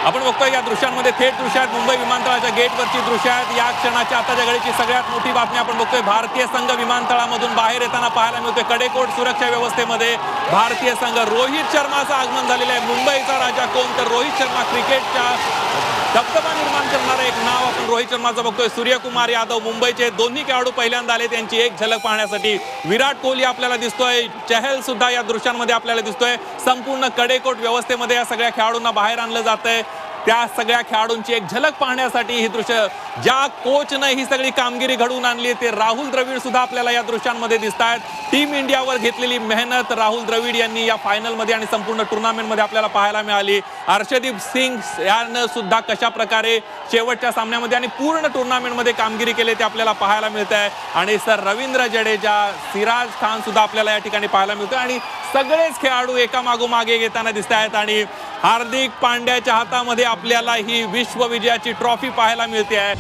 आपण बघतोय या दृश्यांमध्ये थेट दृश्य आहेत मुंबई विमानतळाच्या गेटवरची दृश्य आहेत। या क्षणाची आताच्या घडीची सगळ्यात मोठी बातमी आपण बघतोय भारतीय संघ विमानतळामधून बाहेर येताना पाहायला मिळतोय। कडेकोट सुरक्षा व्यवस्थेमध्ये भारतीय संघ रोहित शर्माचं आगमन झालेलं आहे। मुंबईचा राजा कोण तर रोहित शर्मा, क्रिकेटच्या दबदबा निर्माण करणारे एक नाव आपण रोहित शर्माचं बघतोय। सूर्यकुमार यादव मुंबईचे दोन्ही खेळाडू पहिल्यांदा आले त्यांची एक झलक पाहण्यासाठी। विराट कोहली आपल्याला दिसतोय, चहल सुद्धा या दृश्यांमध्ये आपल्याला दिसतोय। संपूर्ण कडेकोट व्यवस्थेमध्ये या सगळ्या खेळाडूंना बाहेर आणलं जातंय। त्या सगळ्या खेळाडूंची एक झलक पाहण्यासाठी ही दृश्य, ज्या कोचने ही सगळी कामगिरी घडवून आणली ते राहुल द्रविड सुद्धा आपल्याला या दृश्यांमध्ये दिसतात। टीम इंडियावर घेतलेली मेहनत राहुल द्रविड यांनी या फायनलमध्ये आणि संपूर्ण टुर्नामेंटमध्ये आपल्याला पाहायला मिळाली। हर्षदीप सिंग यानं सुद्धा कशा प्रकारे शेवटच्या सामन्यामध्ये आणि पूर्ण टुर्नामेंटमध्ये कामगिरी केली ते आपल्याला पाहायला मिळत आहे। आणि सर रवींद्र जडेजा, सिराज खान सुद्धा आपल्याला या ठिकाणी पाहायला मिळतोय आणि सगळेच खेळाडू एकामागोमाग एक येताना दिसत आहेत। आणि हार्दिक पांड्याच्या हातामध्ये आपल्याला ही विश्वविजयाची ट्रॉफी पाहायला मिळते आहे।